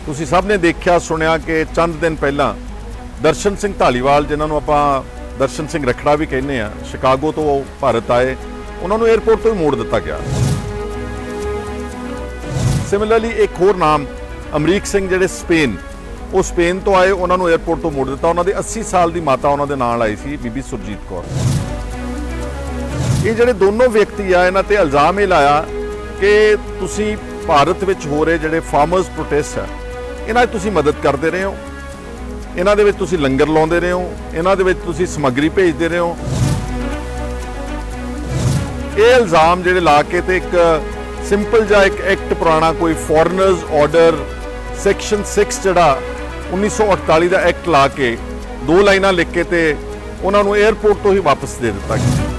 ਤੁਸੀਂ ਸਭ ਨੇ ਦੇਖਿਆ ਸੁਣਿਆ ਕਿ ਚੰਦ ਦਿਨ ਪਹਿਲਾਂ ਦਰਸ਼ਨ ਸਿੰਘ ਢਾਲੀਵਾਲ, ਜਿਨ੍ਹਾਂ ਨੂੰ ਆਪਾਂ ਦਰਸ਼ਨ ਸਿੰਘ ਰਖੜਾ ਵੀ ਕਹਿੰਦੇ ਆ, ਸ਼ਿਕਾਗੋ ਤੋਂ ਭਾਰਤ ਆਏ। ਉਹਨਾਂ ਨੂੰ 에ਅਰਪੋਰਟ ਤੋਂ ਹੀ ਮੋੜ ਦਿੱਤਾ ਗਿਆ। ਸਿਮਿਲਰਲੀ ਇੱਕ ਹੋਰ ਨਾਮ ਅਮਰੀਕ ਸਿੰਘ, ਜਿਹੜੇ ਸਪੇਨ ਤੋਂ ਆਏ, ਉਹਨਾਂ ਨੂੰ 에ਅਰਪੋਰਟ ਤੋਂ ਮੋੜ ਦਿੱਤਾ। ਉਹਨਾਂ ਦੇ 80 ਸਾਲ ਦੀ ਮਾਤਾ ਉਹਨਾਂ ਦੇ ਨਾਲ ਆਈ ਸੀ, ਬੀਬੀ ਸੁਰਜੀਤ ਕੌਰ। ਇਹ ਜਿਹੜੇ ਦੋਨੋਂ ਵਿਅਕਤੀ ਆ, ਇਹਨਾਂ ਤੇ ਇਲਜ਼ਾਮ ਇਹ ਲਾਇਆ ਕਿ ਤੁਸੀਂ ਭਾਰਤ ਵਿੱਚ ਹੋ ਰਹੇ ਜਿਹੜੇ ਫਾਰਮਰਸ ਪ੍ਰੋਟੈਸਟ ਆ, ਇਹਨਾਂ 'ਚ ਤੁਸੀਂ ਮਦਦ ਕਰਦੇ ਰਹੇ ਹੋ, ਇਹਨਾਂ ਦੇ ਵਿੱਚ ਤੁਸੀਂ ਲੰਗਰ ਲਾਉਂਦੇ ਰਹੇ ਹੋ, ਇਹਨਾਂ ਦੇ ਵਿੱਚ ਤੁਸੀਂ ਸਮੱਗਰੀ ਭੇਜਦੇ ਰਹੇ ਹੋ। ਇਹ ਇਲਜ਼ਾਮ ਜਿਹੜੇ ਲਾ ਕੇ ਤੇ ਇੱਕ ਸਿੰਪਲ ਜਿਹਾ ਇੱਕ ਐਕਟ ਪੁਰਾਣਾ ਕੋਈ ਫੋਰਨਰਸ ਆਰਡਰ ਸੈਕਸ਼ਨ 6 ਜਿਹੜਾ 1948 ਦਾ ਐਕਟ ਲਾ ਕੇ 2 ਲਾਈਨਾਂ ਲਿਖ ਕੇ ਤੇ ਉਹਨਾਂ ਨੂੰ 에ਅਰਪੋਰਟ ਤੋਂ ਹੀ ਵਾਪਸ ਦੇ ਦਿੱਤਾ ਗਿਆ।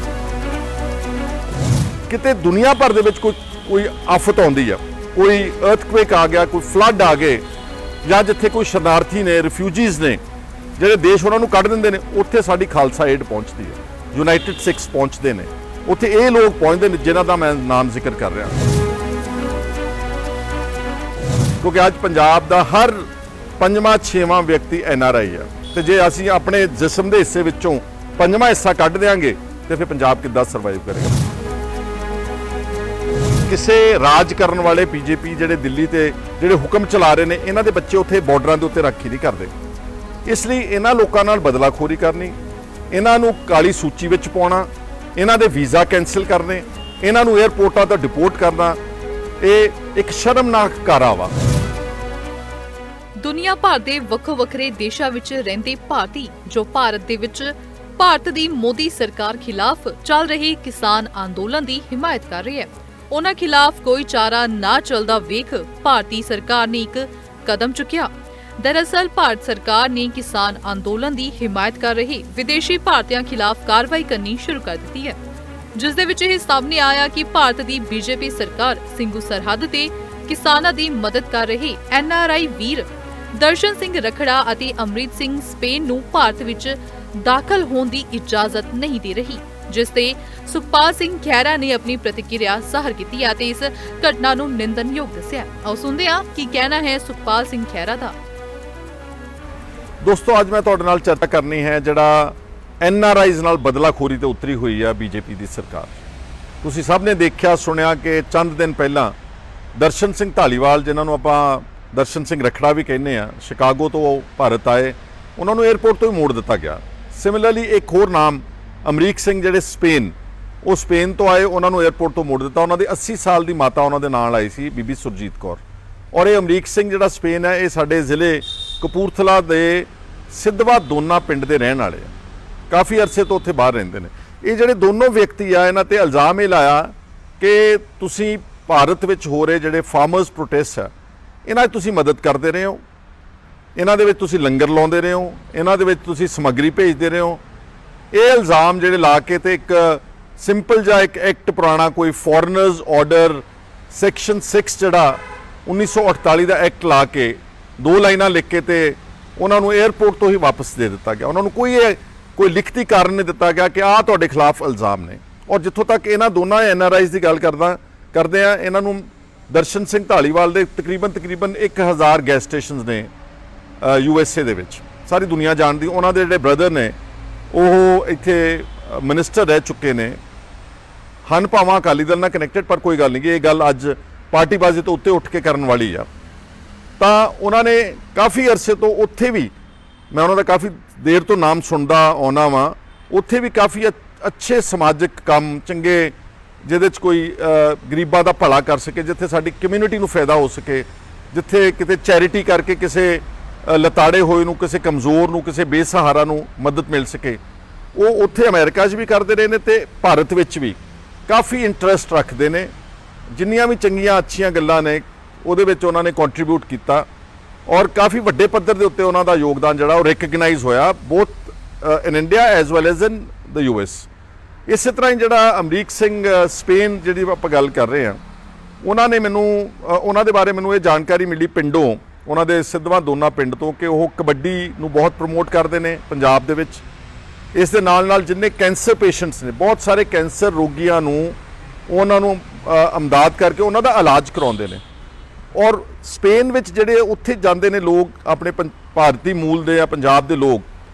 ਕਿਤੇ ਦੁਨੀਆ ਭਰ ਦੇ ਵਿੱਚ ਕੋਈ ਆਫਤ ਆਉਂਦੀ ਆ, ਕੋਈ ਅਰਥਕੁਏਕ ਆ ਗਿਆ, ਕੋਈ ਫਲੱਡ ਆ ਗਏ, ਜਾਂ ਜਿੱਥੇ ਕੋਈ ਸ਼ਰਨਾਰਥੀ ਨੇ, ਰਿਫਿਊਜੀਜ਼ ਨੇ, ਜਿਹੜੇ ਦੇਸ਼ ਉਹਨਾਂ ਨੂੰ ਕੱਢ ਦਿੰਦੇ ਨੇ, ਉੱਥੇ ਸਾਡੀ ਖਾਲਸਾ ਏਡ ਪਹੁੰਚਦੀ ਹੈ, ਯੂਨਾਈਟਿਡ ਸਿੱਖਸ ਪਹੁੰਚਦੇ ਨੇ, ਉੱਥੇ ਇਹ ਲੋਕ ਪਹੁੰਚਦੇ ਨੇ ਜਿਨ੍ਹਾਂ ਦਾ ਮੈਂ ਨਾਮ ਜ਼ਿਕਰ ਕਰ ਰਿਹਾ। ਕਿਉਂਕਿ ਅੱਜ ਪੰਜਾਬ ਦਾ ਹਰ 5ਵਾਂ 6ਵਾਂ ਵਿਅਕਤੀ NRI ਆ, ਤੇ ਜੇ ਅਸੀਂ ਆਪਣੇ ਜਿਸਮ ਦੇ ਹਿੱਸੇ ਵਿੱਚੋਂ 5ਵਾਂ ਹਿੱਸਾ ਕੱਢ ਦਿਆਂਗੇ ਤੇ ਫਿਰ ਪੰਜਾਬ ਕਿੱਦਾਂ ਸਰਵਾਈਵ ਕਰੇਗਾ। ਕਿਸੇ ਰਾਜ ਕਰਨ ਵਾਲੇ BJP ਜਿਹੜੇ ਦਿੱਲੀ ਤੇ ਜਿਹੜੇ ਹੁਕਮ ਚਲਾ ਰਹੇ ਨੇ, ਇਹਨਾਂ ਦੇ ਬੱਚੇ ਉੱਥੇ ਬਾਰਡਰਾਂ ਦੇ ਉੱਤੇ ਰਾਖੀ ਨਹੀਂ ਕਰਦੇ। ਇਸ ਲਈ ਇਹਨਾਂ ਲੋਕਾਂ ਨਾਲ ਬਦਲਾਖੋਰੀ ਕਰਨੀ, ਇਹਨਾਂ ਨੂੰ ਕਾਲੀ ਸੂਚੀ ਵਿੱਚ ਪਾਉਣਾ, ਇਹਨਾਂ ਦੇ ਵੀਜ਼ਾ ਕੈਂਸਲ ਕਰਨੇ, ਇਹਨਾਂ ਨੂੰ 에ਅਰਪੋਰਟਾਂ ਤੋਂ ਡਿਪੋਰਟ ਕਰਨਾ, ਇਹ ਇੱਕ ਸ਼ਰਮਨਾਕ ਕਾਰਾ ਵਾ। ਦੁਨੀਆ ਭਰ ਦੇ ਵੱਖੋ ਵੱਖਰੇ ਦੇਸ਼ਾਂ ਵਿੱਚ ਰਹਿੰਦੇ ਭਾਰਤੀ ਜੋ ਭਾਰਤ ਦੇ ਵਿੱਚ ਭਾਰਤ ਦੀ ਮੋਦੀ ਸਰਕਾਰ ਖਿਲਾਫ ਚੱਲ ਰਹੇ ਕਿਸਾਨ ਅੰਦੋਲਨ ਦੀ ਹਿਮਾਇਤ ਕਰ ਰਹੇ ਹੈ, ਉਹਨਾਂ ਖਿਲਾਫ ਕੋਈ ਚਾਰਾ ਨਾ ਚੱਲਦਾ ਵੇਖ ਭਾਰਤੀ ਸਰਕਾਰ ਨੇ ਇੱਕ ਕਦਮ ਚੁੱਕਿਆ। ਦਰਅਸਲ ਭਾਰਤ ਸਰਕਾਰ ਨੇ ਕਿਸਾਨ ਅੰਦੋਲਨ ਦੀ ਹਿਮਾਇਤ ਕਰ ਰਹੇ ਵਿਦੇਸ਼ੀ ਭਾਰਤੀਆਂ ਖਿਲਾਫ ਕਾਰਵਾਈ ਕਰਨੀ ਸ਼ੁਰੂ ਕਰ ਦਿੱਤੀ ਹੈ, ਜਿਸ ਦੇ ਵਿੱਚ ਇਹ ਸਾਹਮਣੇ ਆਇਆ ਕਿ ਭਾਰਤ ਦੀ BJP ਸਰਕਾਰ ਸਿੰਘੂ ਸਰਹੱਦ ਤੇ ਕਿਸਾਨਾਂ ਦੀ ਮਦਦ ਕਰ ਰਹੇ NRI ਵੀਰ ਦਰਸ਼ਨ ਸਿੰਘ ਰਖੜਾ ਅਤੇ ਅਮਰੀਕ ਸਿੰਘ ਸਪੇਨ ਨੂੰ ਭਾਰਤ ਵਿੱਚ ਦਾਖਲ ਹੋਣ ਦੀ ਇਜਾਜ਼ਤ ਨਹੀਂ ਦੇ ਰਹੀ, ਜਿਸ ਤੇ ਸੁਖਪਾਲ ਸਿੰਘ ਖਹਿਰਾ ਨੇ ਆਪਣੀ ਪ੍ਰਤੀਕਿਰਿਆ ਜ਼ਾਹਰ ਕੀਤੀ ਅਤੇ ਇਸ ਘਟਨਾ ਨੂੰ ਨਿੰਦਣਯੋਗ ਦੱਸਿਆ। ਆਓ ਸੁਣਦੇ ਹਾਂ ਕੀ ਕਹਿਣਾ ਹੈ ਸੁਖਪਾਲ ਸਿੰਘ ਖਹਿਰਾ ਦਾ। ਦੋਸਤੋ, ਅੱਜ ਮੈਂ ਤੁਹਾਡੇ ਨਾਲ ਚਰਚਾ ਕਰਨੀ ਹੈ ਜਿਹੜਾ NRIs ਨਾਲ ਬਦਲਾਖੋਰੀ ਤੇ ਉਤਰੀ ਹੋਈ ਆ BJP ਦੀ ਸਰਕਾਰ। ਤੁਸੀਂ ਸਭ ਨੇ ਦੇਖਿਆ ਸੁਣਿਆ ਕਿ ਚੰਦ ਦਿਨ ਪਹਿਲਾਂ ਦਰਸ਼ਨ ਸਿੰਘ ਢਾਲੀਵਾਲ, ਜਿਨ੍ਹਾਂ ਨੂੰ ਆਪਾਂ ਦਰਸ਼ਨ ਸਿੰਘ ਰਖੜਾ ਵੀ ਕਹਿੰਦੇ ਆ, ਸ਼ਿਕਾਗੋ ਤੋਂ ਭਾਰਤ ਆਏ। ਉਹਨਾਂ ਨੂੰ 에ਅਰਪੋਰਟ ਤੋਂ ਹੀ ਮੋੜ ਦਿੱਤਾ ਗਿਆ। ਸਿਮਿਲਰਲੀ ਇੱਕ ਹੋਰ ਨਾਮ ਅਮਰੀਕ ਸਿੰਘ, ਜਿਹੜੇ ਸਪੇਨ ਤੋਂ ਆਏ, ਉਹਨਾਂ ਨੂੰ 에ਅਰਪੋਰਟ ਤੋਂ ਮੋੜ ਦਿੱਤਾ। ਉਹਨਾਂ ਦੇ 80 ਸਾਲ ਦੀ ਮਾਤਾ ਉਹਨਾਂ ਦੇ ਨਾਲ ਆਈ ਸੀ, ਬੀਬੀ ਸੁਰਜੀਤ ਕੌਰ। ਔਰ ਇਹ ਅਮਰੀਕ ਸਿੰਘ ਜਿਹੜਾ ਸਪੇਨ ਹੈ, ਇਹ ਸਾਡੇ ਜ਼ਿਲ੍ਹੇ ਕਪੂਰਥਲਾ ਦੇ ਸਿੱਧਵਾ ਦੋਨਾ ਪਿੰਡ ਦੇ ਰਹਿਣ ਵਾਲੇ ਆ, ਕਾਫੀ ਅਰਸੇ ਤੋਂ ਉੱਥੇ ਬਾਹਰ ਰਹਿੰਦੇ ਨੇ। ਇਹ ਜਿਹੜੇ ਦੋਨੋਂ ਵਿਅਕਤੀ ਆ, ਇਹਨਾਂ ਤੇ ਇਲਜ਼ਾਮ ਇਹ ਲਾਇਆ ਕਿ ਤੁਸੀਂ ਭਾਰਤ ਵਿੱਚ ਹੋ ਰਹੇ ਜਿਹੜੇ ਫਾਰਮਰਸ ਪ੍ਰੋਟੈਸਟ ਆ, ਇਹਨਾਂ 'ਚ ਤੁਸੀਂ ਮਦਦ ਕਰਦੇ ਰਹੇ ਹੋ, ਇਹਨਾਂ ਦੇ ਵਿੱਚ ਤੁਸੀਂ ਲੰਗਰ ਲਾਉਂਦੇ ਰਹੇ ਹੋ, ਇਹਨਾਂ ਦੇ ਵਿੱਚ ਤੁਸੀਂ ਸਮੱਗਰੀ ਭੇਜਦੇ ਰਹੇ ਹੋ। ਇਹ ਇਲਜ਼ਾਮ ਜਿਹੜੇ ਲਾ ਕੇ ਤੇ ਇੱਕ ਸਿੰਪਲ ਜਿਹਾ ਇੱਕ ਐਕਟ ਪੁਰਾਣਾ ਕੋਈ ਫੋਰਨਰਸ ਆਰਡਰ ਸੈਕਸ਼ਨ 6 ਜਿਹੜਾ 1948 ਦਾ ਐਕਟ ਲਾ ਕੇ 2 ਲਾਈਨਾਂ ਲਿਖ ਕੇ ਤੇ ਉਹਨਾਂ ਨੂੰ 에ਅਰਪੋਰਟ ਤੋਂ ਹੀ ਵਾਪਸ ਦੇ ਦਿੱਤਾ ਗਿਆ। ਉਹਨਾਂ ਨੂੰ ਕੋਈ ਲਿਖਤੀ ਕਾਰਨ ਨਹੀਂ ਦਿੱਤਾ ਗਿਆ ਕਿ ਆਹ ਤੁਹਾਡੇ ਖਿਲਾਫ ਇਲਜ਼ਾਮ ਨੇ। ਔਰ ਜਿੱਥੋਂ ਤੱਕ ਇਹਨਾਂ ਦੋਨਾਂ NRIs ਦੀ ਗੱਲ ਕਰਦੇ ਆ, ਇਹਨਾਂ ਨੂੰ ਦਰਸ਼ਨ ਸਿੰਘ ਢਾਲੀਵਾਲ ਦੇ ਤਕਰੀਬਨ 1000 ਗੈਸ ਸਟੇਸ਼ਨਸ ਨੇ USA ਦੇ ਵਿੱਚ, ਸਾਰੀ ਦੁਨੀਆ ਜਾਣਦੀ। ਉਹਨਾਂ ਦੇ ਜਿਹੜੇ ਬ੍ਰਦਰ ਨੇ ਉਹ ਇੱਥੇ ਮਿਨਿਸਟਰ ਰਹਿ ਚੁੱਕੇ ਨੇ, ਹਨ ਭਾਵਾਂ ਅਕਾਲੀ ਦਲ ਨਾਲ ਕਨੈਕਟਡ, ਪਰ ਕੋਈ ਗੱਲ ਨਹੀਂ, ਇਹ ਗੱਲ ਅੱਜ ਪਾਰਟੀਬਾਜ਼ੀ ਤੋਂ ਉੱਤੇ ਉੱਠ ਕੇ ਕਰਨ ਵਾਲੀ ਆ। ਤਾਂ ਉਹਨਾਂ ਨੇ ਕਾਫੀ ਅਰਸੇ ਤੋਂ ਉੱਥੇ ਵੀ, ਮੈਂ ਉਹਨਾਂ ਦਾ ਕਾਫੀ ਦੇਰ ਤੋਂ ਨਾਮ ਸੁਣਦਾ ਆਉਣਾ ਵਾਂ, ਉੱਥੇ ਵੀ ਕਾਫੀ ਅੱਛੇ ਸਮਾਜਿਕ ਕੰਮ ਚੰਗੇ, ਜਿਹਦੇ 'ਚ ਕੋਈ ਗਰੀਬਾਂ ਦਾ ਭਲਾ ਕਰ ਸਕੇ, ਜਿੱਥੇ ਸਾਡੀ ਕਮਿਊਨਿਟੀ ਨੂੰ ਫਾਇਦਾ ਹੋ ਸਕੇ, ਜਿੱਥੇ ਕਿਤੇ ਚੈਰਿਟੀ ਕਰਕੇ ਕਿਸੇ ਲਤਾੜੇ ਹੋਏ ਨੂੰ, ਕਿਸੇ ਕਮਜ਼ੋਰ ਨੂੰ, ਕਿਸੇ ਬੇਸਹਾਰਾ ਨੂੰ ਮਦਦ ਮਿਲ ਸਕੇ, ਉਹ ਉੱਥੇ ਅਮਰੀਕਾ 'ਚ ਵੀ ਕਰਦੇ ਰਹੇ ਨੇ ਤੇ ਭਾਰਤ ਵਿੱਚ ਵੀ ਕਾਫੀ ਇੰਟਰਸਟ ਰੱਖਦੇ ਨੇ। ਜਿੰਨੀਆਂ ਵੀ ਚੰਗੀਆਂ ਅੱਛੀਆਂ ਗੱਲਾਂ ਨੇ ਉਹਦੇ ਵਿੱਚ ਉਹਨਾਂ ਨੇ ਕੰਟਰੀਬਿਊਟ ਕੀਤਾ, ਔਰ ਕਾਫੀ ਵੱਡੇ ਪੱਧਰ ਦੇ ਉੱਤੇ ਉਹਨਾਂ ਦਾ ਯੋਗਦਾਨ ਜਿਹੜਾ ਉਹ ਰੈਕਗਨਾਈਜ਼ ਹੋਇਆ, both in India as well as in the US। ਇਸੇ ਤਰ੍ਹਾਂ ਹੀ ਜਿਹੜਾ ਅਮਰੀਕ ਸਿੰਘ ਸਪੇਨ, ਜਿਹੜੀ ਆਪਾਂ ਗੱਲ ਕਰ ਰਹੇ ਹਾਂ, ਉਹਨਾਂ ਦੇ ਬਾਰੇ ਮੈਨੂੰ ਇਹ ਜਾਣਕਾਰੀ ਮਿਲੀ ਪਿੰਡੋਂ, ਉਹਨਾਂ ਦੇ ਸਿੱਧਵਾਂ ਦੋਨਾ ਪਿੰਡ ਤੋਂ, ਕਿ ਉਹ ਕਬੱਡੀ ਨੂੰ ਬਹੁਤ ਪ੍ਰਮੋਟ ਕਰਦੇ ਨੇ ਪੰਜਾਬ ਦੇ ਵਿੱਚ। ਇਸ ਦੇ ਨਾਲ ਜਿੰਨੇ ਕੈਂਸਰ ਪੇਸ਼ੈਂਟਸ ਨੇ, ਬਹੁਤ ਸਾਰੇ ਕੈਂਸਰ ਰੋਗੀਆਂ ਨੂੰ ਉਹਨਾਂ ਨੂੰ ਅਮਦਾਦ ਕਰਕੇ ਉਹਨਾਂ ਦਾ ਇਲਾਜ ਕਰਾਉਂਦੇ ਨੇ। ਔਰ ਸਪੇਨ ਵਿੱਚ ਜਿਹੜੇ ਉੱਥੇ ਜਾਂਦੇ ਨੇ ਲੋਕ ਆਪਣੇ ਭਾਰਤੀ ਮੂਲ ਦੇ ਜਾਂ ਪੰਜਾਬ ਦੇ ਲੋਕ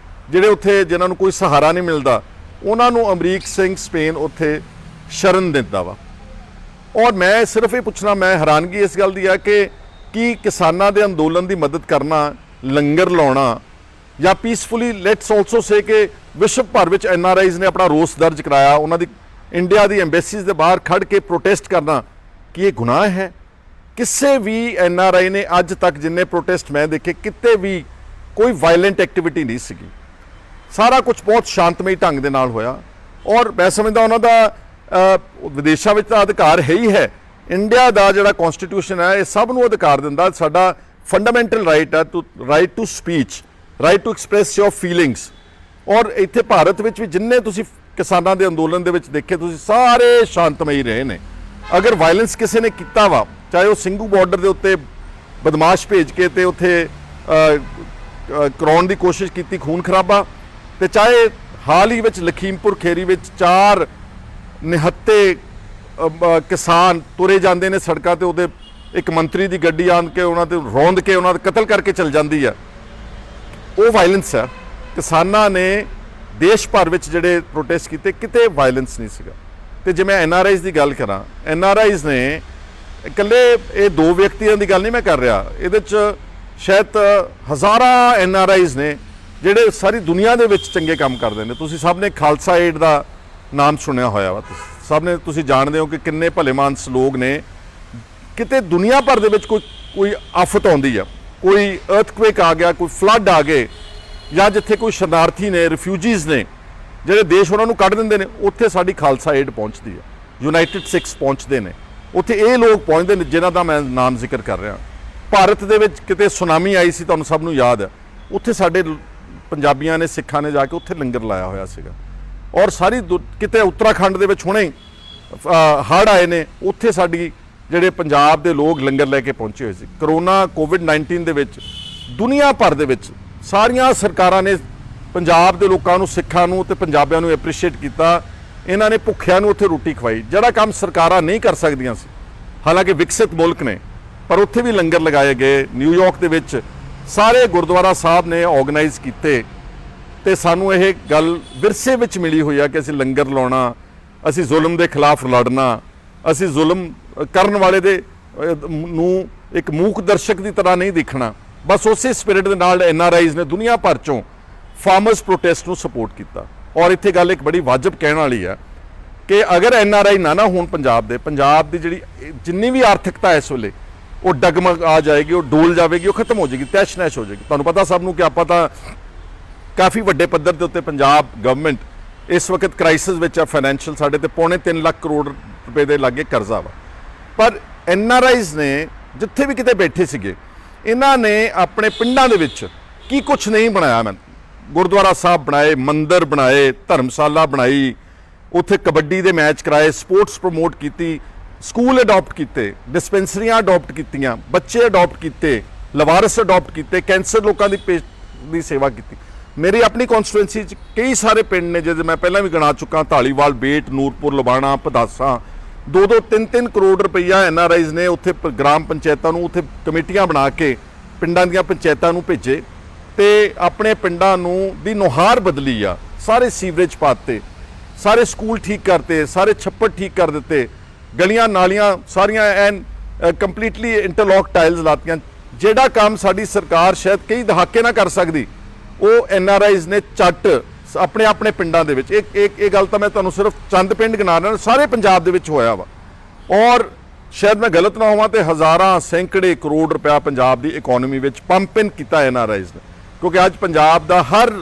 ਜਿਹੜੇ ਉੱਥੇ ਜਿਨ੍ਹਾਂ ਨੂੰ ਕੋਈ ਸਹਾਰਾ ਨਹੀਂ ਮਿਲਦਾ, ਉਹਨਾਂ ਨੂੰ ਅਮਰੀਕ ਸਿੰਘ ਸਪੇਨ ਉੱਥੇ ਸ਼ਰਨ ਦਿੰਦਾ ਵਾ। ਔਰ ਮੈਂ ਸਿਰਫ ਇਹ ਪੁੱਛਣਾ, ਮੈਂ ਹੈਰਾਨਗੀ ਇਸ ਗੱਲ ਦੀ ਆ ਕਿ ਕੀ ਕਿਸਾਨਾਂ ਦੇ ਅੰਦੋਲਨ ਦੀ ਮਦਦ ਕਰਨਾ, ਲੰਗਰ ਲਾਉਣਾ ਜਾਂ ਪੀਸਫੁਲੀ, ਲੈਟਸ ਆਲਸੋ ਸੇ ਕਿ ਵਿਸ਼ਵ ਭਰ ਵਿੱਚ NRIs ਨੇ ਆਪਣਾ ਰੋਸ ਦਰਜ ਕਰਾਇਆ, ਉਹਨਾਂ ਦੀ ਇੰਡੀਆ ਦੀ ਐਮਬੈਸੀਜ਼ ਦੇ ਬਾਹਰ ਖੜ ਕੇ ਪ੍ਰੋਟੈਸਟ ਕਰਨਾ, ਕੀ ਇਹ ਗੁਨਾਹ ਹੈ? ਕਿਸੇ ਵੀ NRI ਨੇ ਅੱਜ ਤੱਕ ਜਿੰਨੇ ਪ੍ਰੋਟੈਸਟ ਮੈਂ ਦੇਖੇ ਕਿਤੇ ਵੀ ਕੋਈ ਵਾਇਲੈਂਟ ਐਕਟੀਵਿਟੀ ਨਹੀਂ ਸੀਗੀ। ਸਾਰਾ ਕੁਝ ਬਹੁਤ ਸ਼ਾਂਤਮਈ ਢੰਗ ਦੇ ਨਾਲ ਹੋਇਆ। ਔਰ ਮੈਂ ਸਮਝਦਾ ਉਹਨਾਂ ਦਾ ਵਿਦੇਸ਼ਾਂ ਵਿੱਚ ਤਾਂ ਅਧਿਕਾਰ ਹੈ ਹੀ ਹੈ। ਇੰਡੀਆ ਦਾ ਜਿਹੜਾ ਕਨਸਟੀਟਿਊਸ਼ਨ ਹੈ ਇਹ ਸਭ ਨੂੰ ਅਧਿਕਾਰ ਦਿੰਦਾ, ਸਾਡਾ ਫੰਡਾਮੈਂਟਲ ਰਾਈਟ ਹੈ right to speech, right to express your feelings. ਔਰ ਇੱਥੇ ਭਾਰਤ ਵਿੱਚ ਵੀ ਜਿੰਨੇ ਤੁਸੀਂ ਕਿਸਾਨਾਂ ਦੇ ਅੰਦੋਲਨ ਦੇ ਵਿੱਚ ਦੇਖੇ, ਤੁਸੀਂ ਸਾਰੇ ਸ਼ਾਂਤਮਈ ਰਹੇ ਨੇ। ਅਗਰ ਵਾਇਲੈਂਸ ਕਿਸੇ ਨੇ ਕੀਤਾ ਵਾ, ਚਾਹੇ ਉਹ ਸਿੰਘੂ ਬਾਰਡਰ ਦੇ ਉੱਤੇ ਬਦਮਾਸ਼ ਭੇਜ ਕੇ ਤੇ ਉੱਥੇ ਕਰਾਉਣ ਦੀ ਕੋਸ਼ਿਸ਼ ਕੀਤੀ ਖੂਨ ਖਰਾਬਾ, ਤੇ ਚਾਹੇ ਹਾਲ ਹੀ ਵਿੱਚ ਲਖੀਮਪੁਰ ਖੇਰੀ ਵਿੱਚ 4 ਨਿਹੱਤੇ ਕਿਸਾਨ ਤੁਰੇ ਜਾਂਦੇ ਨੇ ਸੜਕਾਂ ਤੇ, ਉਹਦੇ ਇੱਕ ਮੰਤਰੀ ਦੀ ਗੱਡੀ ਆਣ ਕੇ ਉਹਨਾਂ ਤੇ ਰੌਂਦ ਕੇ ਉਹਨਾਂ ਦਾ ਕਤਲ ਕਰਕੇ ਚਲ ਜਾਂਦੀ ਆ, ਉਹ ਵਾਇਲੈਂਸ ਹੈ। ਕਿਸਾਨਾਂ ਨੇ ਦੇਸ਼ ਭਰ ਵਿੱਚ ਜਿਹੜੇ ਪ੍ਰੋਟੈਸਟ ਕੀਤੇ, ਕਿਤੇ ਵਾਇਲੈਂਸ ਨਹੀਂ ਸੀਗਾ। ਤੇ ਜੇ ਮੈਂ NRIs ਦੀ ਗੱਲ ਕਰਾਂ, NRIs ਨੇ ਇਕੱਲੇ ਇਹ 2 ਵਿਅਕਤੀਆਂ ਦੀ ਗੱਲ ਨਹੀਂ ਮੈਂ ਕਰ ਰਿਹਾ, ਇਹਦੇ 'ਚ ਸ਼ਾਇਦ ਹਜ਼ਾਰਾਂ NRIs ਨੇ ਜਿਹੜੇ ਸਾਰੀ ਦੁਨੀਆ ਦੇ ਵਿੱਚ ਚੰਗੇ ਕੰਮ ਕਰਦੇ ਨੇ। ਤੁਸੀਂ ਸਭ ਨੇ ਖਾਲਸਾ ਏਡ ਦਾ ਨਾਮ ਸੁਣਿਆ ਹੋਇਆ ਵਾ, ਸਭ ਨੇ, ਤੁਸੀਂ ਜਾਣਦੇ ਹੋ ਕਿ ਕਿੰਨੇ ਭਲੇਮਾਨਸ ਲੋਕ ਨੇ। ਕਿਤੇ ਦੁਨੀਆ ਭਰ ਦੇ ਵਿੱਚ ਕੋਈ ਆਫਤ ਆਉਂਦੀ ਆ, ਕੋਈ ਅਰਥਕੁਏਕ ਆ ਗਿਆ, ਕੋਈ ਫਲੱਡ ਆ ਗਏ, ਜਾਂ ਜਿੱਥੇ ਕੋਈ ਸ਼ਰਨਾਰਥੀ ਨੇ, ਰਿਫਿਊਜੀਜ਼ ਨੇ, ਜਿਹੜੇ ਦੇਸ਼ ਉਹਨਾਂ ਨੂੰ ਕੱਢ ਦਿੰਦੇ ਨੇ, ਉੱਥੇ ਸਾਡੀ ਖਾਲਸਾ ਏਡ ਪਹੁੰਚਦੀ ਹੈ, ਯੂਨਾਈਟਿਡ ਸਿੱਖਸ ਪਹੁੰਚਦੇ ਨੇ, ਉੱਥੇ ਇਹ ਲੋਕ ਪਹੁੰਚਦੇ ਨੇ ਜਿਨ੍ਹਾਂ ਦਾ ਮੈਂ ਨਾਮ ਜ਼ਿਕਰ ਕਰ ਰਿਹਾ। ਭਾਰਤ ਦੇ ਵਿੱਚ ਕਿਤੇ ਸੁਨਾਮੀ ਆਈ ਸੀ, ਤੁਹਾਨੂੰ ਸਭ ਨੂੰ ਯਾਦ ਹੈ, ਉੱਥੇ ਸਾਡੇ ਪੰਜਾਬੀਆਂ ਨੇ, ਸਿੱਖਾਂ ਨੇ ਜਾ ਕੇ ਉੱਥੇ ਲੰਗਰ ਲਾਇਆ ਹੋਇਆ ਸੀਗਾ। ਔਰ ਸਾਰੀ ਕਿਤੇ ਉੱਤਰਾਖੰਡ ਦੇ ਵਿੱਚ ਹੁਣੇ ਹੜ੍ਹ ਆਏ ਨੇ, ਉੱਥੇ ਸਾਡੀ ਜਿਹੜੇ ਪੰਜਾਬ ਦੇ ਲੋਕ ਲੰਗਰ ਲੈ ਕੇ ਪਹੁੰਚੇ ਹੋਏ ਸੀ। ਕਰੋਨਾ COVID-19 ਦੇ ਵਿੱਚ ਦੁਨੀਆ ਭਰ ਦੇ ਵਿੱਚ ਸਾਰੀਆਂ ਸਰਕਾਰਾਂ ਨੇ ਪੰਜਾਬ ਦੇ ਲੋਕਾਂ ਨੂੰ, ਸਿੱਖਾਂ ਨੂੰ ਤੇ ਪੰਜਾਬੀਆਂ ਨੂੰ ਐਪਰੀਸ਼ੀਏਟ ਕੀਤਾ। ਇਹਨਾਂ ਨੇ ਭੁੱਖਿਆਂ ਨੂੰ ਉੱਥੇ ਰੋਟੀ ਖਵਾਈ, ਜਿਹੜਾ ਕੰਮ ਸਰਕਾਰਾਂ ਨਹੀਂ ਕਰ ਸਕਦੀਆਂ ਸੀ। ਹਾਲਾਂਕਿ ਵਿਕਸਿਤ ਮੁਲਕ ਨੇ, ਪਰ ਉੱਥੇ ਵੀ ਲੰਗਰ ਲਗਾਏ ਗਏ। ਨਿਊਯਾਰਕ ਦੇ ਵਿੱਚ ਸਾਰੇ ਗੁਰਦੁਆਰਾ ਸਾਹਿਬ ਨੇ ਆਰਗੇਨਾਈਜ਼ ਕੀਤੇ, ਤੇ ਸਾਨੂੰ ਇਹ ਗੱਲ ਵਿਰਸੇ ਵਿੱਚ ਮਿਲੀ ਹੋਈ ਆ ਕਿ ਅਸੀਂ ਲੰਗਰ ਲਾਉਣਾ, ਅਸੀਂ ਜ਼ੁਲਮ ਦੇ ਖਿਲਾਫ ਲੜਨਾ, ਅਸੀਂ ਜ਼ੁਲਮ ਕਰਨ ਵਾਲੇ ਦੇ ਨੂੰ ਇੱਕ ਮੂਕ ਦਰਸ਼ਕ ਦੀ ਤਰ੍ਹਾਂ ਨਹੀਂ ਦੇਖਣਾ। ਬਸ ਉਸੇ ਸਪਿਰਿਟ ਦੇ ਨਾਲ NRIs ਨੇ ਦੁਨੀਆ ਭਰ ਚੋਂ ਫਾਰਮਰਸ ਪ੍ਰੋਟੈਸਟ ਨੂੰ ਸਪੋਰਟ ਕੀਤਾ। ਔਰ ਇੱਥੇ ਗੱਲ ਇੱਕ ਬੜੀ ਵਾਜਬ ਕਹਿਣ ਵਾਲੀ ਆ ਕਿ ਅਗਰ NRI ਨਾ ਹੋਣ ਪੰਜਾਬ ਦੀ ਜਿਹੜੀ ਜਿੰਨੀ ਵੀ ਆਰਥਿਕਤਾ ਇਸ ਵੇਲੇ ਉਹ ਡਗਮਗ ਆ ਜਾਏਗੀ, ਉਹ ਡੋਲ ਜਾਵੇਗੀ, ਉਹ ਖਤਮ ਹੋ ਜਾਏਗੀ, ਤੈਸ਼ ਨੈਸ਼ ਹੋ ਜਾਏਗੀ। ਤੁਹਾਨੂੰ ਪਤਾ ਸਭ ਨੂੰ ਕਿ ਆਪਾਂ ਤਾਂ ਕਾਫੀ ਵੱਡੇ ਪੱਧਰ ਦੇ ਉੱਤੇ ਪੰਜਾਬ ਗਵਰਨਮੈਂਟ ਇਸ ਵਕਤ ਕ੍ਰਾਈਸਿਸ ਵਿੱਚ ਆ ਫਾਈਨੈਂਸ਼ੀਅਲ, ਸਾਡੇ ਤੇ 3.25 ਲੱਖ ਕਰੋੜ ਰੁਪਏ ਦੇ ਲਾਗੇ ਕਰਜ਼ਾ ਵਾ। ਪਰ NRIs ਨੇ ਜਿੱਥੇ ਵੀ ਕਿਤੇ ਬੈਠੇ ਸੀਗੇ, ਇਹਨਾਂ ਨੇ ਆਪਣੇ ਪਿੰਡਾਂ ਦੇ ਵਿੱਚ ਕੀ ਕੁਛ ਨਹੀਂ ਬਣਾਇਆ। ਮੈਂ ਗੁਰਦੁਆਰਾ ਸਾਹਿਬ ਬਣਾਏ, ਮੰਦਿਰ ਬਣਾਏ, ਧਰਮਸ਼ਾਲਾ ਬਣਾਈ, ਉੱਥੇ ਕਬੱਡੀ ਦੇ ਮੈਚ ਕਰਾਏ, ਸਪੋਰਟਸ ਪ੍ਰਮੋਟ ਕੀਤੀ, ਸਕੂਲ ਅਡਾਪਟ ਕੀਤੇ, ਡਿਸਪੈਂਸਰੀਆਂ ਅਡਾਪਟ ਕੀਤੀਆਂ, ਬੱਚੇ ਅਡਾਪਟ ਕੀਤੇ, ਲਵਾਰਸ ਅਡਾਪਟ ਕੀਤੇ, ਕੈਂਸਰ ਲੋਕਾਂ ਦੀ ਸੇਵਾ ਕੀਤੀ। ਮੇਰੀ ਆਪਣੀ ਕਨਸਟੀਟੂਐਂਸੀ 'ਚ ਕਈ ਸਾਰੇ ਪਿੰਡ ਨੇ ਜਿਹਦੇ ਮੈਂ ਪਹਿਲਾਂ ਵੀ ਗਿਣਾ ਚੁੱਕਾ, ਢਾਲੀਵਾਲ, ਬੇਟ, ਨੂਰਪੁਰ, ਲਬਾਣਾ, ਪਦਾਸਾ, 2-2, 3-3 ਕਰੋੜ ਰੁਪਈਆ NRIs ਨੇ ਉੱਥੇ ਗ੍ਰਾਮ ਪੰਚਾਇਤਾਂ ਨੂੰ, ਉੱਥੇ ਕਮੇਟੀਆਂ ਬਣਾ ਕੇ ਪਿੰਡਾਂ ਦੀਆਂ ਪੰਚਾਇਤਾਂ ਨੂੰ ਭੇਜੇ ਤੇ ਆਪਣੇ ਪਿੰਡਾਂ ਨੂੰ ਦੀ ਨੁਹਾਰ ਬਦਲੀ ਆ। ਸਾਰੇ ਸੀਵਰੇਜ ਪਾਤੇ, ਸਾਰੇ ਸਕੂਲ ਠੀਕ ਕਰਤੇ, ਸਾਰੇ ਛੱਪੜ ਠੀਕ ਕਰ ਦਿੱਤੇ, ਗਲੀਆਂ ਨਾਲੀਆਂ ਸਾਰੀਆਂ ਐਨ ਕੰਪਲੀਟਲੀ ਇੰਟਰਲੌਕ ਟਾਈਲਸ ਲਾਤੀਆਂ। ਜਿਹੜਾ ਕੰਮ ਸਾਡੀ ਸਰਕਾਰ ਸ਼ਾਇਦ ਕਈ ਦਹਾਕੇ ਨਾ ਕਰ ਸਕਦੀ, ਉਹ NRIs ਨੇ ਚੱਟ ਆਪਣੇ ਪਿੰਡਾਂ ਦੇ ਵਿੱਚ। ਇਹ ਗੱਲ ਤਾਂ ਮੈਂ ਤੁਹਾਨੂੰ ਸਿਰਫ ਚੰਦ ਪਿੰਡ ਗਿਣਾ ਰਿਹਾ, ਸਾਰੇ ਪੰਜਾਬ ਦੇ ਵਿੱਚ ਹੋਇਆ ਵਾ। ਔਰ ਸ਼ਾਇਦ ਮੈਂ ਗਲਤ ਨਾ ਹੋਵਾਂ ਤੇ ਹਜ਼ਾਰਾਂ ਸੈਂਕੜੇ ਕਰੋੜ ਰੁਪਇਆ ਪੰਜਾਬ ਦੀ ਇਕਨੋਮੀ ਵਿੱਚ ਪੰਪ ਇਨ ਕੀਤਾ NRIs ਨੇ, ਕਿਉਂਕਿ ਅੱਜ ਪੰਜਾਬ ਦਾ ਹਰ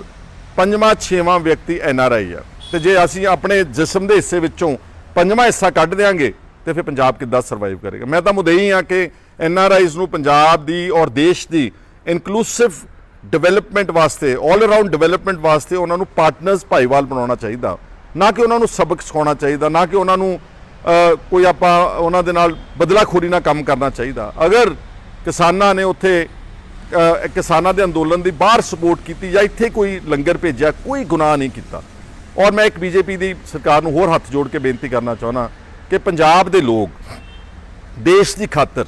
5ਵਾਂ-6ਵਾਂ ਵਿਅਕਤੀ NRI ਆ। ਤੇ ਜੇ ਅਸੀਂ ਆਪਣੇ ਜਿਸਮ ਦੇ ਹਿੱਸੇ ਵਿੱਚੋਂ 5ਵਾਂ ਹਿੱਸਾ ਕੱਢ ਦਿਆਂਗੇ ਤੇ ਫਿਰ ਪੰਜਾਬ ਕਿੱਦਾਂ ਸਰਵਾਈਵ ਕਰੇਗਾ। ਮੈਂ ਤਾਂ ਮੁਦਈ ਹਾਂ ਕਿ NRIs ਨੂੰ ਪੰਜਾਬ ਦੀ ਔਰ ਦੇਸ਼ ਦੀ ਇਨਕਲੂਸਿਵ ਡਿਵੈਲਪਮੈਂਟ ਵਾਸਤੇ, ਆਲ ਅਰਾਊਂਡ ਡਿਵੈਲਪਮੈਂਟ ਵਾਸਤੇ ਉਹਨਾਂ ਨੂੰ ਪਾਰਟਨਰਸ ਭਾਈਵਾਲ ਬਣਾਉਣਾ ਚਾਹੀਦਾ, ਨਾ ਕਿ ਉਹਨਾਂ ਨੂੰ ਸਬਕ ਸਿਖਾਉਣਾ ਚਾਹੀਦਾ, ਨਾ ਕਿ ਉਹਨਾਂ ਨੂੰ ਕੋਈ ਆਪਾਂ ਉਹਨਾਂ ਦੇ ਨਾਲ ਬਦਲਾਖੋਰੀ ਨਾਲ ਕੰਮ ਕਰਨਾ ਚਾਹੀਦਾ। ਅਗਰ ਕਿਸਾਨਾਂ ਨੇ ਉੱਥੇ ਕਿਸਾਨਾਂ ਦੇ ਅੰਦੋਲਨ ਦੀ ਬਾਹਰ ਸਪੋਰਟ ਕੀਤੀ ਜਾਂ ਇੱਥੇ ਕੋਈ ਲੰਗਰ ਭੇਜਿਆ, ਕੋਈ ਗੁਨਾਹ ਨਹੀਂ ਕੀਤਾ। ਔਰ ਮੈਂ ਇੱਕ BJP ਦੀ ਸਰਕਾਰ ਨੂੰ ਹੋਰ ਹੱਥ ਜੋੜ ਕੇ ਬੇਨਤੀ ਕਰਨਾ ਚਾਹੁੰਦਾ ਕਿ ਪੰਜਾਬ ਦੇ ਲੋਕ ਦੇਸ਼ ਦੀ ਖਾਤਰ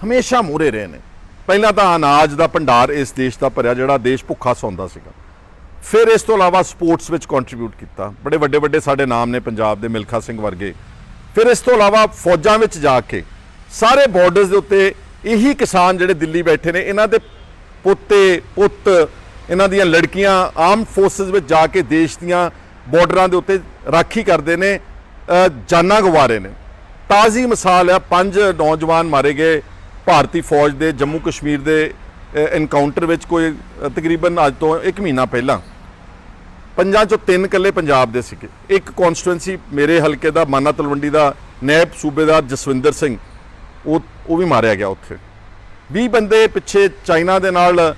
ਹਮੇਸ਼ਾ ਮੂਹਰੇ ਰਹੇ ਨੇ। ਪਹਿਲਾਂ ਤਾਂ ਅਨਾਜ ਦਾ ਭੰਡਾਰ ਇਸ ਦੇਸ਼ ਦਾ ਭਰਿਆ, ਜਿਹੜਾ ਦੇਸ਼ ਭੁੱਖਾ ਸੌਂਦਾ ਸੀਗਾ। ਫਿਰ ਇਸ ਤੋਂ ਇਲਾਵਾ ਸਪੋਰਟਸ ਵਿੱਚ ਕੰਟਰੀਬਿਊਟ ਕੀਤਾ, ਬੜੇ ਵੱਡੇ ਵੱਡੇ ਸਾਡੇ ਨਾਮ ਨੇ ਪੰਜਾਬ ਦੇ, ਮਿਲਖਾ ਸਿੰਘ ਵਰਗੇ। ਫਿਰ ਇਸ ਤੋਂ ਇਲਾਵਾ ਫੌਜਾਂ ਵਿੱਚ ਜਾ ਕੇ ਸਾਰੇ ਬਾਰਡਰਸ ਦੇ ਉੱਤੇ ਇਹੀ ਕਿਸਾਨ ਜਿਹੜੇ ਦਿੱਲੀ ਬੈਠੇ ਨੇ, ਇਹਨਾਂ ਦੇ ਪੋਤੇ ਪੁੱਤ, ਇਹਨਾਂ ਦੀਆਂ ਲੜਕੀਆਂ ਆਰਮਡ ਫੋਰਸਿਸ ਵਿੱਚ ਜਾ ਕੇ ਦੇਸ਼ ਦੀਆਂ ਬਾਰਡਰਾਂ ਦੇ ਉੱਤੇ ਰਾਖੀ ਕਰਦੇ ਨੇ, ਜਾਨਾਂ ਗਵਾ ਰਹੇ ਨੇ। ਤਾਜ਼ੀ ਮਿਸਾਲ ਹੈ 5 ਨੌਜਵਾਨ ਮਾਰੇ ਗਏ ਭਾਰਤੀ ਫੌਜ ਦੇ ਜੰਮੂ ਕਸ਼ਮੀਰ ਦੇ ਐਨਕਾਊਂਟਰ ਵਿੱਚ, ਕੋਈ ਤਕਰੀਬਨ ਅੱਜ ਤੋਂ 1 ਮਹੀਨਾ ਪਹਿਲਾਂ। 5 ਚੋਂ 3 ਇਕੱਲੇ ਪੰਜਾਬ ਦੇ ਸੀਗੇ। ਇੱਕ ਕੌਂਸਟੀਟੂਐਂਸੀ ਮੇਰੇ ਹਲਕੇ ਦਾ ਮਾਨਾ ਤਲਵੰਡੀ ਦਾ ਨਾਇਬ ਸੂਬੇਦਾਰ ਜਸਵਿੰਦਰ ਸਿੰਘ, ਉਹ ਵੀ ਮਾਰਿਆ ਗਿਆ ਉੱਥੇ। 20 ਬੰਦੇ ਪਿੱਛੇ ਚਾਈਨਾ ਦੇ ਨਾਲ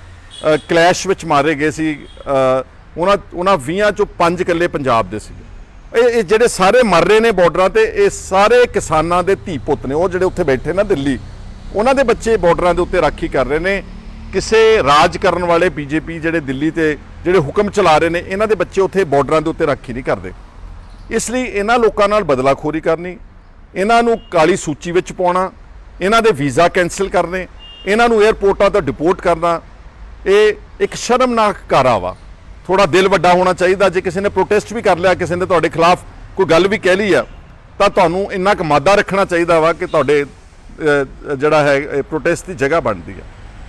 ਕਲੈਸ਼ ਵਿੱਚ ਮਾਰੇ ਗਏ ਸੀ। ਉਹਨਾਂ 20 ਚੋਂ 5 ਇਕੱਲੇ ਪੰਜਾਬ ਦੇ ਸੀਗੇ। ਇਹ ਜਿਹੜੇ ਸਾਰੇ ਮਰ ਰਹੇ ਨੇ ਬਾਰਡਰਾਂ ਤੇ, ਇਹ ਸਾਰੇ ਕਿਸਾਨਾਂ ਦੇ ਧੀ ਪੁੱਤ ਨੇ। ਉਹ ਜਿਹੜੇ ਉੱਥੇ ਬੈਠੇ ਨਾ ਦਿੱਲੀ, ਉਹਨਾਂ ਦੇ ਬੱਚੇ ਬਾਰਡਰਾਂ ਦੇ ਉੱਤੇ ਰਾਖੀ ਕਰ ਰਹੇ ਨੇ। ਕਿਸੇ ਰਾਜ ਕਰਨ ਵਾਲੇ ਬੀਜੇਪੀ ਜਿਹੜੇ ਦਿੱਲੀ ਤੇ ਜਿਹੜੇ ਹੁਕਮ ਚਲਾ ਰਹੇ ਨੇ, ਇਹਨਾਂ ਦੇ ਬੱਚੇ ਉੱਥੇ ਬਾਰਡਰਾਂ ਦੇ ਉੱਤੇ ਰਾਖੀ ਨਹੀਂ ਕਰਦੇ। ਇਸ ਲਈ ਇਹਨਾਂ ਲੋਕਾਂ ਨਾਲ ਬਦਲਾਖੋਰੀ ਕਰਨੀ, ਇਹਨਾਂ ਨੂੰ ਕਾਲੀ ਸੂਚੀ ਵਿੱਚ ਪਾਉਣਾ, ਇਹਨਾਂ ਦੇ ਵੀਜ਼ਾ ਕੈਂਸਲ ਕਰਨੇ, ਇਹਨਾਂ ਨੂੰ 에ਅਰਪੋਰਟਾਂ ਤੋਂ ਡਿਪੋਰਟ ਕਰਨਾ, ਇਹ ਇੱਕ ਸ਼ਰਮਨਾਕ ਕਾਰਾ ਵਾ। ਥੋੜਾ ਦਿਲ ਵੱਡਾ ਹੋਣਾ ਚਾਹੀਦਾ। ਜੇ ਕਿਸੇ ਨੇ ਪ੍ਰੋਟੈਸਟ ਵੀ ਕਰ ਲਿਆ, ਕਿਸੇ ਨੇ ਤੁਹਾਡੇ ਖਿਲਾਫ ਕੋਈ ਗੱਲ ਵੀ ਕਹਿ ਲਈ ਆ, ਤਾਂ ਤੁਹਾਨੂੰ ਇੰਨਾ ਕੁ ਮਾਦਾ ਰੱਖਣਾ ਚਾਹੀਦਾ ਵਾ ਕਿ ਤੁਹਾਡੇ ਜਿਹੜਾ ਹੈ ਪ੍ਰੋਟੈਸਟ ਦੀ ਜਗ੍ਹਾ ਬਣਦੀ ਹੈ।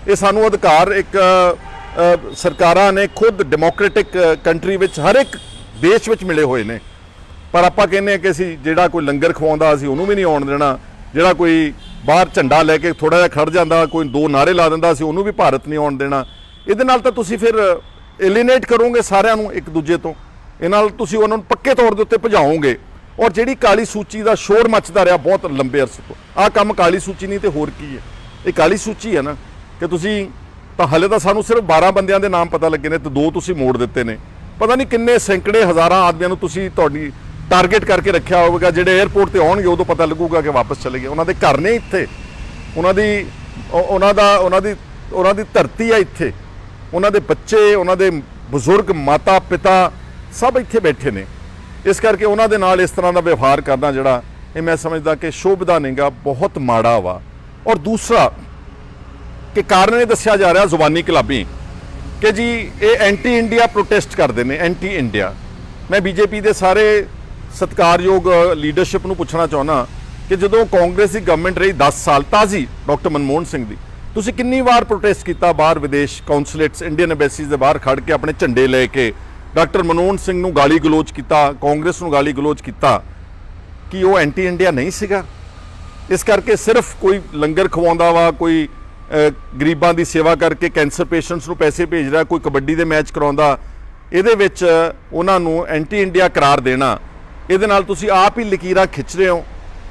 ਇਹ ਸਾਨੂੰ ਅਧਿਕਾਰ ਇੱਕ ਸਰਕਾਰਾਂ ਨੇ ਖੁਦ ਡੈਮੋਕ੍ਰੈਟਿਕ ਕੰਟਰੀ ਵਿੱਚ ਹਰ ਇੱਕ ਦੇਸ਼ ਵਿੱਚ ਮਿਲੇ ਹੋਏ ਨੇ। ਪਰ ਆਪਾਂ ਕਹਿੰਦੇ ਹਾਂ ਕਿ ਅਸੀਂ ਜਿਹੜਾ ਕੋਈ ਲੰਗਰ ਖਵਾਉਂਦਾ ਅਸੀਂ ਉਹਨੂੰ ਵੀ ਨਹੀਂ ਆਉਣ ਦੇਣਾ, ਜਿਹੜਾ ਕੋਈ ਬਾਹਰ ਝੰਡਾ ਲੈ ਕੇ ਥੋੜਾ ਜਿਹਾ ਖੜ ਜਾਂਦਾ, ਕੋਈ 2 ਨਾਅਰੇ ਲਾ ਦਿੰਦਾ, ਅਸੀਂ ਉਹਨੂੰ ਵੀ ਭਾਰਤ ਨਹੀਂ ਆਉਣ ਦੇਣਾ। ਇਹਦੇ ਨਾਲ ਤਾਂ ਤੁਸੀਂ ਫਿਰ ਐਲੀਨੇਟ ਕਰੋਗੇ ਸਾਰਿਆਂ ਨੂੰ ਇੱਕ ਦੂਜੇ ਤੋਂ। ਇਹ ਨਾਲ ਤੁਸੀਂ ਉਹਨਾਂ ਨੂੰ ਪੱਕੇ ਤੌਰ ਦੇ ਉੱਤੇ ਭਜਾਓਗੇ। ਔਰ ਜਿਹੜੀ ਕਾਲੀ ਸੂਚੀ ਦਾ ਸ਼ੋਰ ਮੱਚਦਾ ਰਿਹਾ ਬਹੁਤ ਲੰਬੇ ਅਰਸੇ ਤੋਂ, ਆਹ ਕੰਮ ਕਾਲੀ ਸੂਚੀ ਨਹੀਂ ਤੇ ਹੋਰ ਕੀ ਹੈ? ਇਹ ਕਾਲੀ ਸੂਚੀ ਹੈ ਨਾ, ਕਿ ਤੁਸੀਂ ਤਾਂ ਹਲੇ ਤਾਂ ਸਾਨੂੰ ਸਿਰਫ 12 ਬੰਦਿਆਂ ਦੇ ਨਾਮ ਪਤਾ ਲੱਗੇ ਨੇ ਤੇ 2 ਤੁਸੀਂ ਮੋੜ ਦਿੱਤੇ ਨੇ। ਪਤਾ ਨਹੀਂ ਕਿੰਨੇ ਸੈਂਕੜੇ ਹਜ਼ਾਰਾਂ ਆਦਮੀਆਂ ਨੂੰ ਤੁਸੀਂ ਤੁਹਾਡੀ ਟਾਰਗੇਟ ਕਰਕੇ ਰੱਖਿਆ ਹੋਵੇਗਾ। ਜਿਹੜੇ 에ਅਰਪੋਰਟ ਤੇ ਆਉਣਗੇ ਉਦੋਂ ਪਤਾ ਲੱਗੂਗਾ ਕਿ ਵਾਪਸ ਚਲੇ ਗਏ। ਉਹਨਾਂ ਦੇ ਘਰ ਨੇ ਇੱਥੇ, ਉਹਨਾਂ ਦੀ ਧਰਤੀ ਹੈ ਇੱਥੇ, ਉਹਨਾਂ ਦੇ ਬੱਚੇ, ਉਹਨਾਂ ਦੇ ਬਜ਼ੁਰਗ, ਮਾਤਾ ਪਿਤਾ ਸਭ ਇੱਥੇ ਬੈਠੇ ਨੇ। ਇਸ ਕਰਕੇ ਉਹਨਾਂ ਦੇ ਨਾਲ ਇਸ ਤਰ੍ਹਾਂ ਦਾ ਵਿਵਹਾਰ ਕਰਨਾ ਜਿਹੜਾ, ਇਹ ਮੈਂ ਸਮਝਦਾ ਕਿ ਸ਼ੋਭਦਾ ਨਹੀਂਗਾ, ਬਹੁਤ ਮਾੜਾ ਵਾ। ਔਰ ਦੂਸਰਾ ਕਿ ਕਾਰਨ ਇਹ ਦੱਸਿਆ ਜਾ ਰਿਹਾ ਜ਼ੁਬਾਨੀ ਕਲਾਬੀ ਕਿ ਜੀ ਇਹ ਐਂਟੀ ਇੰਡੀਆ ਪ੍ਰੋਟੈਸਟ ਕਰਦੇ ਨੇ, ਐਂਟੀ ਇੰਡੀਆ। ਮੈਂ ਬੀਜੇਪੀ ਦੇ ਸਾਰੇ ਸਤਿਕਾਰਯੋਗ ਲੀਡਰਸ਼ਿਪ ਨੂੰ ਪੁੱਛਣਾ ਚਾਹੁੰਦਾ ਕਿ ਜਦੋਂ ਕਾਂਗਰਸ ਦੀ ਗਵਰਨਮੈਂਟ ਰਹੀ 10 ਸਾਲ, ਤਾਜ਼ੀ ਡਾਕਟਰ ਮਨਮੋਹਨ ਸਿੰਘ ਦੀ, ਤੁਸੀਂ ਕਿੰਨੀ ਵਾਰ ਪ੍ਰੋਟੈਸਟ ਕੀਤਾ ਬਾਹਰ ਵਿਦੇਸ਼ ਕੌਂਸੂਲੇਟਸ, ਇੰਡੀਅਨ ਐਮਬੈਸੀਜ਼ ਦੇ ਬਾਹਰ ਖੜ ਕੇ ਆਪਣੇ ਝੰਡੇ ਲੈ ਕੇ ਡਾਕਟਰ ਮਨਮੋਹਨ ਸਿੰਘ ਨੂੰ ਗਾਲੀ ਗਲੋਚ ਕੀਤਾ, ਕਾਂਗਰਸ ਨੂੰ ਗਾਲੀ ਗਲੋਚ ਕੀਤਾ? ਕਿ ਉਹ ਐਂਟੀ ਇੰਡੀਆ ਨਹੀਂ ਸੀਗਾ? ਇਸ ਕਰਕੇ ਸਿਰਫ ਕੋਈ ਲੰਗਰ ਖਵਾਉਂਦਾ ਵਾ, ਕੋਈ ਗਰੀਬਾਂ ਦੀ ਸੇਵਾ ਕਰਕੇ ਕੈਂਸਰ ਪੇਸ਼ੈਂਟਸ ਨੂੰ ਪੈਸੇ ਭੇਜ ਰਿਹਾ, ਕੋਈ ਕਬੱਡੀ ਦੇ ਮੈਚ ਕਰਾਉਂਦਾ, ਇਹਦੇ ਵਿੱਚ ਉਹਨਾਂ ਨੂੰ ਐਂਟੀ ਇੰਡੀਆ ਕਰਾਰ ਦੇਣਾ, ਇਹਦੇ ਨਾਲ ਤੁਸੀਂ ਆਪ ਹੀ ਲਕੀਰਾਂ ਖਿੱਚ ਰਹੇ ਹੋ।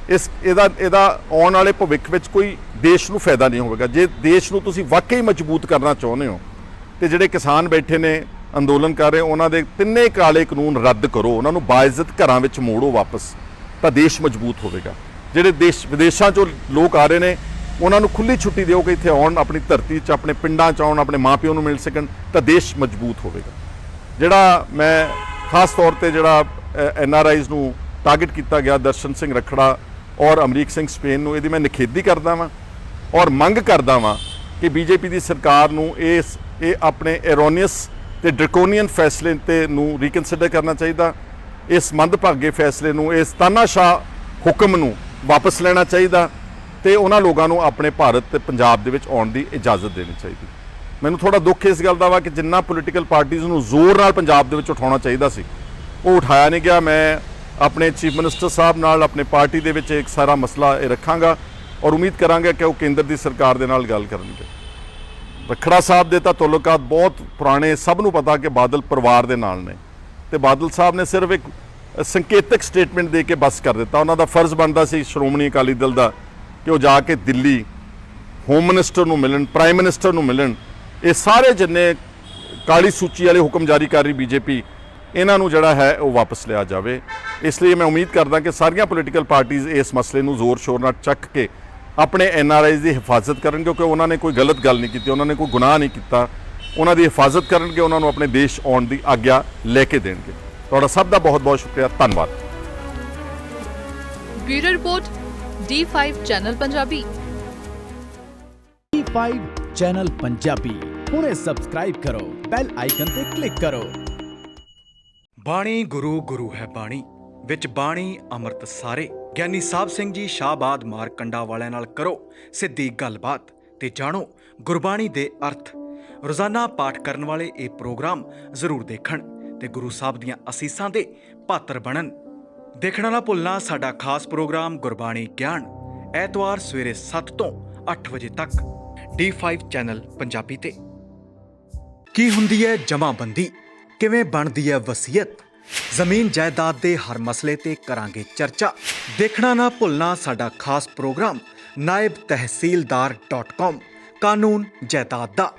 ਇਹਦਾ ਆਉਣ ਵਾਲੇ ਭਵਿੱਖ ਵਿੱਚ ਕੋਈ ਦੇਸ਼ ਨੂੰ ਫਾਇਦਾ ਨਹੀਂ ਹੋਵੇਗਾ। ਜੇ ਦੇਸ਼ ਨੂੰ ਤੁਸੀਂ ਵਾਕਈ ਮਜ਼ਬੂਤ ਕਰਨਾ ਚਾਹੁੰਦੇ ਹੋ ਤੇ ਜਿਹੜੇ ਕਿਸਾਨ ਬੈਠੇ ਨੇ ਅੰਦੋਲਨ ਕਰ ਰਹੇ, ਉਹਨਾਂ ਦੇ 3 ਕਾਲੇ ਕਾਨੂੰਨ ਰੱਦ ਕਰੋ, ਉਹਨਾਂ ਨੂੰ ਬਾਇਜ਼ਤ ਘਰਾਂ ਵਿੱਚ ਮੋੜੋ ਵਾਪਸ, ਤਾਂ ਦੇਸ਼ ਮਜ਼ਬੂਤ ਹੋਵੇਗਾ। ਜਿਹੜੇ ਵਿਦੇਸ਼ਾਂ 'ਚੋਂ ਲੋਕ ਆ ਰਹੇ ਨੇ, ਉਹਨਾਂ ਨੂੰ ਖੁੱਲੀ ਛੁੱਟੀ ਦਿਓ ਕਿ ਇੱਥੇ ਆਉਣ, ਆਪਣੀ ਧਰਤੀ 'ਚ, ਆਪਣੇ ਪਿੰਡਾਂ 'ਚ ਆਉਣ, ਆਪਣੇ ਮਾਪਿਆਂ ਨੂੰ ਮਿਲ ਸਕਣ, ਤਾਂ ਦੇਸ਼ ਮਜ਼ਬੂਤ ਹੋਵੇਗਾ। ਜਿਹੜਾ ਮੈਂ ਖਾਸ ਤੌਰ ਤੇ ਜਿਹੜਾ NRIs ਨੂੰ ਟਾਰਗੇਟ ਕੀਤਾ ਗਿਆ, ਦਰਸ਼ਨ ਸਿੰਘ ਰਖੜਾ ਔਰ ਅਮਰੀਕ ਸਿੰਘ ਸਪੇਨ ਨੂੰ, ਇਹਦੀ ਮੈਂ ਨਿਖੇਧੀ ਕਰਦਾ ਵਾਂ ਔਰ ਮੰਗ ਕਰਦਾ ਵਾਂ ਕਿ ਬੀਜੇਪੀ ਦੀ ਸਰਕਾਰ ਨੂੰ ਇਹ ਆਪਣੇ ਐਰੋਨੀਅਸ ਤੇ ਡ੍ਰੈਕੋਨੀਅਨ ਫੈਸਲੇ ਤੇ ਨੂੰ ਰੀਕਨਸੀਡਰ ਕਰਨਾ ਚਾਹੀਦਾ। ਇਸ ਮੰਦਭਾਗੇ ਫੈਸਲੇ ਨੂੰ, ਇਸ ਤਾਨਾਸ਼ਾਹ ਹੁਕਮ ਨੂੰ ਵਾਪਸ ਲੈਣਾ ਚਾਹੀਦਾ ਤੇ ਉਹਨਾਂ ਲੋਕਾਂ ਨੂੰ ਆਪਣੇ ਭਾਰਤ ਤੇ ਪੰਜਾਬ ਦੇ ਵਿੱਚ ਆਉਣ ਦੀ ਇਜਾਜ਼ਤ ਦੇਣੀ ਚਾਹੀਦੀ। ਮੈਨੂੰ ਥੋੜਾ ਦੁੱਖ ਇਸ ਗੱਲ ਦਾ ਵਾ ਕਿ ਜਿੰਨਾ ਪੋਲੀਟੀਕਲ ਪਾਰਟੀਆਂ ਨੂੰ ਜ਼ੋਰ ਨਾਲ ਪੰਜਾਬ ਦੇ ਵਿੱਚ ਉਠਾਉਣਾ ਚਾਹੀਦਾ ਸੀ, ਉਹ ਉਠਾਇਆ ਨਹੀਂ ਗਿਆ। ਮੈਂ ਆਪਣੇ ਚੀਫ ਮਿਨਿਸਟਰ ਸਾਹਿਬ ਨਾਲ, ਆਪਣੇ ਪਾਰਟੀ ਦੇ ਵਿੱਚ ਇੱਕ ਸਾਰਾ ਮਸਲਾ ਇਹ ਰੱਖਾਂਗਾ ਔਰ ਉਮੀਦ ਕਰਾਂਗਾ ਕਿ ਉਹ ਕੇਂਦਰ ਦੀ ਸਰਕਾਰ ਦੇ ਨਾਲ ਗੱਲ ਕਰਨਗੇ। ਰਖੜਾ ਸਾਹਿਬ ਦੇ ਤਾਂ ਤਾਲੁਕਾਤ ਬਹੁਤ ਪੁਰਾਣੇ, ਸਭ ਨੂੰ ਪਤਾ ਕਿ ਬਾਦਲ ਪਰਿਵਾਰ ਦੇ ਨਾਲ ਨੇ, ਤੇ ਬਾਦਲ ਸਾਹਿਬ ਨੇ ਸਿਰਫ ਇੱਕ ਸੰਕੇਤਕ ਸਟੇਟਮੈਂਟ ਦੇ ਕੇ ਬਸ ਕਰ ਦਿੱਤਾ। ਉਹਨਾਂ ਦਾ ਫਰਜ਼ ਬਣਦਾ ਸੀ ਸ਼੍ਰੋਮਣੀ ਅਕਾਲੀ ਦਲ ਦਾ ਕਿ ਉਹ ਜਾ ਕੇ ਦਿੱਲੀ ਹੋਮ ਮਿਨਿਸਟਰ ਨੂੰ ਮਿਲਣ, ਪ੍ਰਾਈਮ ਮਿਨਿਸਟਰ ਨੂੰ ਮਿਲਣ। ਇਹ ਸਾਰੇ ਜਿੰਨੇ ਕਾਲੀ ਸੂਚੀ ਵਾਲੇ ਹੁਕਮ ਜਾਰੀ ਕਰ ਰਹੀ ਬੀਜੇਪੀ, ਇਹਨਾਂ ਨੂੰ ਜਿਹੜਾ ਹੈ ਉਹ ਵਾਪਸ ਲਿਆ ਜਾਵੇ। ਇਸ ਲਈ ਮੈਂ ਉਮੀਦ ਕਰਦਾ ਕਿ ਸਾਰੀਆਂ ਪੋਲੀਟੀਕਲ ਪਾਰਟੀਆਂ ਇਸ ਮਸਲੇ ਨੂੰ ਜ਼ੋਰ ਸ਼ੋਰ ਨਾਲ ਚੱਕ ਕੇ ਆਪਣੇ NRIs ਦੀ ਹਿਫਾਜ਼ਤ ਕਰਨਗੇ, ਕਿਉਂਕਿ ਉਹਨਾਂ ਨੇ ਕੋਈ ਗਲਤ ਗੱਲ ਨਹੀਂ ਕੀਤੀ, ਉਹਨਾਂ ਨੇ ਕੋਈ ਗੁਨਾਹ ਨਹੀਂ ਕੀਤਾ। ਉਹਨਾਂ ਦੀ ਹਿਫਾਜ਼ਤ ਕਰਨਗੇ, ਉਹਨਾਂ ਨੂੰ ਆਪਣੇ ਦੇਸ਼ ਆਉਣ ਦੀ ਆਗਿਆ ਲੈ ਕੇ ਦੇਣਗੇ। ਤੁਹਾਡਾ ਸਭ ਦਾ ਬਹੁਤ ਬਹੁਤ ਸ਼ੁਕਰੀਆ, ਧੰਨਵਾਦ। Bureau report D5 channel Punjabi. D5 channel Punjabi ਹੁਣੇ ਸਬਸਕ੍ਰਾਈਬ ਕਰੋ ਬੈਲ ਆਈਕਨ ਤੇ ਕਲਿੱਕ ਕਰੋ। ਬਾਣੀ ਗੁਰੂ ਗੁਰੂ ਹੈ ਬਾਣੀ ਵਿੱਚ ਬਾਣੀ ਅੰਮ੍ਰਿਤ ਸਾਰੇ। ਗਿਆਨੀ ਸਾਹਿਬ ਸਿੰਘ ਜੀ ਸ਼ਾਹਬਾਦ ਮਾਰਕੰਡਾ ਵਾਲਿਆਂ ਨਾਲ ਕਰੋ ਸਿੱਧੀ ਗੱਲਬਾਤ ਤੇ ਜਾਣੋ ਗੁਰਬਾਣੀ ਦੇ ਅਰਥ। ਰੋਜ਼ਾਨਾ ਪਾਠ ਕਰਨ ਵਾਲੇ ਇਹ ਪ੍ਰੋਗਰਾਮ ਜ਼ਰੂਰ ਦੇਖਣ ਤੇ ਗੁਰੂ ਸਾਹਿਬ ਦੀਆਂ ਅਸੀਸਾਂ ਦੇ ਪਾਤਰ ਬਣਨ। ਦੇਖਣਾ ਨਾ ਭੁੱਲਣਾ ਸਾਡਾ ਖਾਸ ਪ੍ਰੋਗਰਾਮ ਗੁਰਬਾਣੀ ਗਿਆਨ, ਐਤਵਾਰ ਸਵੇਰੇ 7 ਤੋਂ 8 ਵਜੇ ਤੱਕ D5 ਚੈਨਲ ਪੰਜਾਬੀ ਤੇ। ਕੀ ਹੁੰਦੀ ਹੈ ਜਮਾਬੰਦੀ, ਕਿਵੇਂ ਬਣਦੀ ਹੈ ਵਸੀਅਤ, ਜ਼ਮੀਨ ਜਾਇਦਾਦ ਦੇ ਹਰ ਮਸਲੇ ਤੇ ਕਰਾਂਗੇ ਚਰਚਾ। ਦੇਖਣਾ ਨਾ ਭੁੱਲਣਾ ਸਾਡਾ ਖਾਸ ਪ੍ਰੋਗਰਾਮ naibtehsildar.com ਕਾਨੂੰਨ ਜਾਇਦਾਦ ਦਾ।